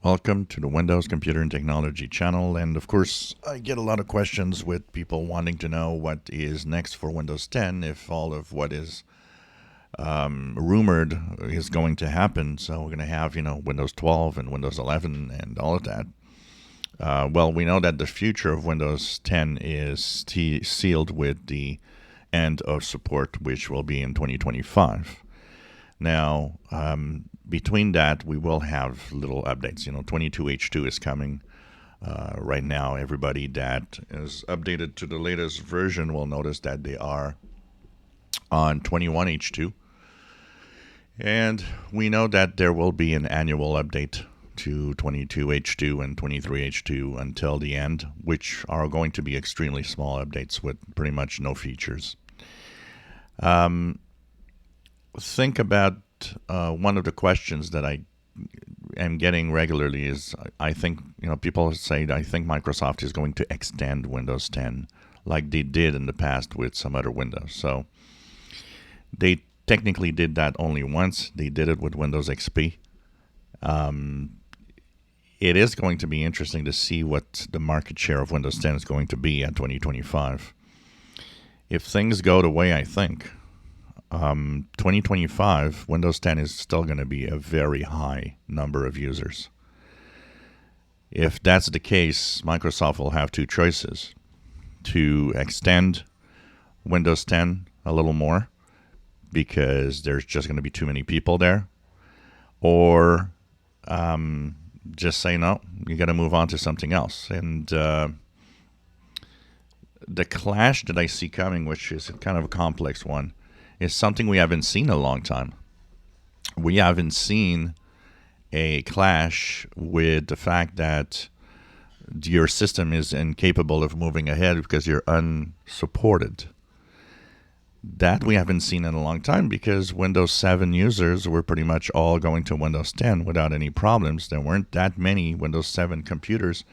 Welcome to the Windows Computer and Technology channel. And of course, I get a lot of questions with people wanting to know what is next for Windows 10 if all of what is rumored is going to happen. So we're going to have, Windows 12 and Windows 11 and all of that. Well, we know that the future of Windows 10 is sealed with the end of support, which will be in 2025. Now, between that, we will have little updates. 22H2 is coming. Right now, everybody that is updated to the latest version will notice that they are on 21H2. And we know that there will be an annual update to 22H2 and 23H2 until the end, which are going to be extremely small updates with pretty much no features. Think about one of the questions that I am getting regularly is I think, people say I think Microsoft is going to extend Windows 10 like they did in the past with some other Windows. So they technically did that only once. They did it with Windows XP. It is going to be interesting to see what the market share of Windows 10 is going to be at 2025. If things go the way I think, 2025, Windows 10 is still going to be a very high number of users. If that's the case, Microsoft will have two choices: to extend Windows 10 a little more because there's just going to be too many people there, or just say, no, you got to move on to something else. And the clash that I see coming, which is kind of a complex one, is something we haven't seen in a long time. We haven't seen a clash with the fact that your system is incapable of moving ahead because you're unsupported. That we haven't seen in a long time because Windows 7 users were pretty much all going to Windows 10 without any problems. There weren't that many Windows 7 computers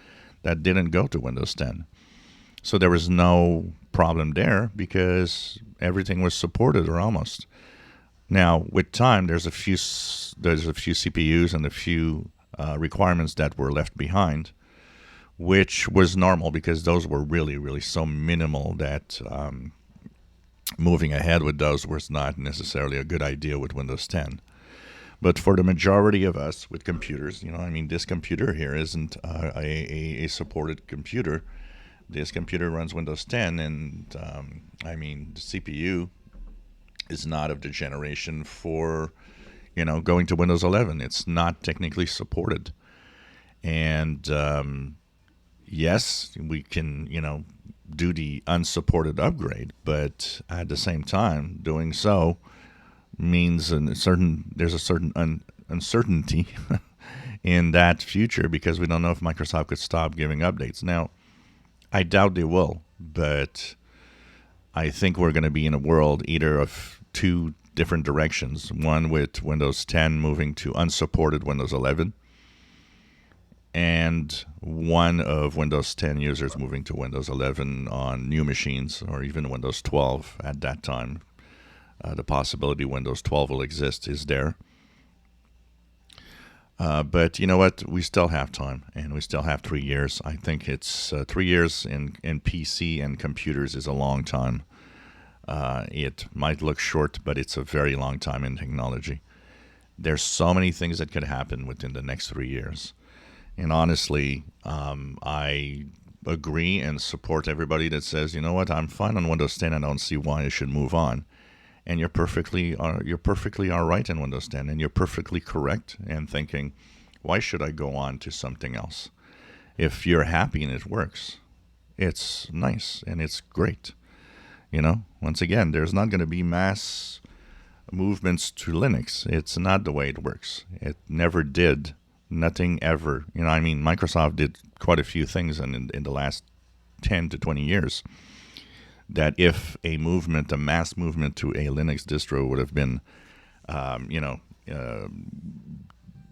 that didn't go to Windows 10. So there was no problem there because everything was supported, or almost. Now, with time, there's a few CPUs and a few requirements that were left behind, which was normal because those were really, really so minimal that moving ahead with those was not necessarily a good idea with Windows 10. But for the majority of us with computers, this computer here isn't a supported computer. This computer runs Windows 10, and the CPU is not of the generation for, going to Windows 11. It's not technically supported. And yes, we can, do the unsupported upgrade, but at the same time, doing so means there's a certain uncertainty in that future because we don't know if Microsoft could stop giving updates. Now, I doubt they will, but I think we're going to be in a world either of two different directions. One with Windows 10 moving to unsupported Windows 11, and one of Windows 10 users moving to Windows 11 on new machines, or even Windows 12 at that time. The possibility Windows 12 will exist is there. But you know what? We still have time, and we still have 3 years. I think it's 3 years in PC and computers is a long time. It might look short, but it's a very long time in technology. There's so many things that could happen within the next 3 years. And honestly, I agree and support everybody that says, you know what, I'm fine on Windows 10. I don't see why I should move on. And you're perfectly all right in Windows 10, and you're perfectly correct in thinking, why should I go on to something else? If you're happy and it works, it's nice and it's great. Once again, there's not going to be mass movements to Linux. It's not the way it works. It never did. Nothing ever. Microsoft did quite a few things in the last 10 to 20 years that if a mass movement to a Linux distro would have been,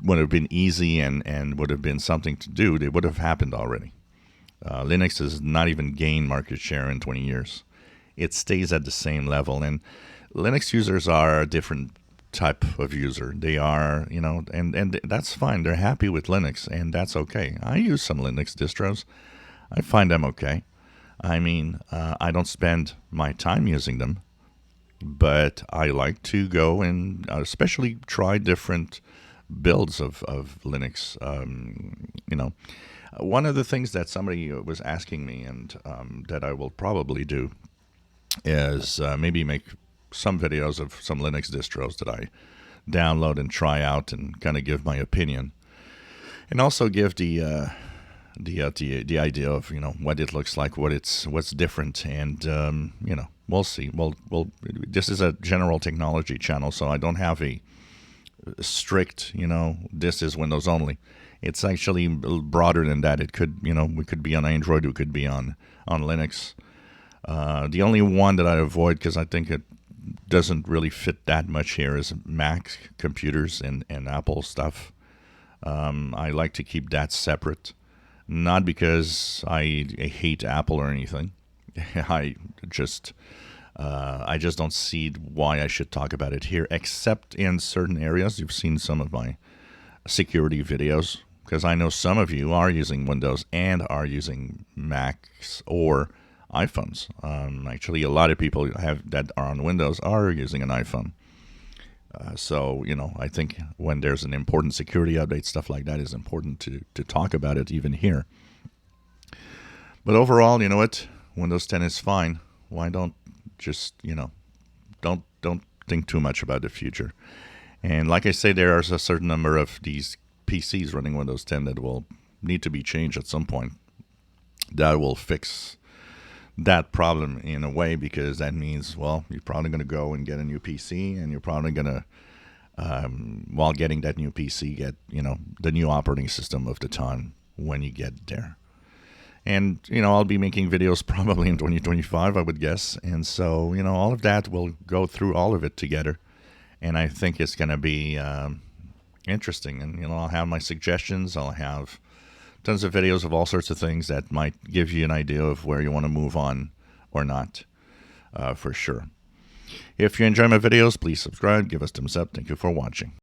would have been easy and would have been something to do, it would have happened already. Linux has not even gained market share in 20 years. It stays at the same level. And Linux users are a different type of user. They are, and that's fine. They're happy with Linux, and that's okay. I use some Linux distros. I find them okay. I mean, I don't spend my time using them, but I like to go and especially try different builds of Linux. One of the things that somebody was asking me, and that I will probably do, is maybe make some videos of some Linux distros that I download and try out, and kind of give my opinion, and also give the idea of what it looks like, what's different, and we'll see. This is a general technology channel, so I don't have a strict this is Windows only. It's actually broader than that. It could we could be on Android, we could be on Linux. The only one that I avoid, because I think it doesn't really fit that much here, is Mac computers and Apple stuff. I like to keep that separate. Not because I hate Apple or anything. I just don't see why I should talk about it here, except in certain areas. You've seen some of my security videos, because I know some of you are using Windows and are using Macs or iPhones. Actually, a lot of people that are on Windows are using an iPhone. So, I think when there's an important security update, stuff like that is important to talk about it even here. But overall, you know what? Windows 10 is fine. Why don't just, don't think too much about the future. And like I say, there is a certain number of these PCs running Windows 10 that will need to be changed at some point. That will fix that problem in a way, because that means, well, you're probably going to go and get a new PC, and you're probably going to, while getting that new PC, get the new operating system of the time when you get there. And I'll be making videos probably in 2025, I would guess, and so all of that, will go through all of it together, and I think it's going to be interesting. And I'll have my suggestions. I'll have tons of videos of all sorts of things that might give you an idea of where you want to move on or not, for sure. If you enjoy my videos, please subscribe, give us thumbs up. Thank you for watching.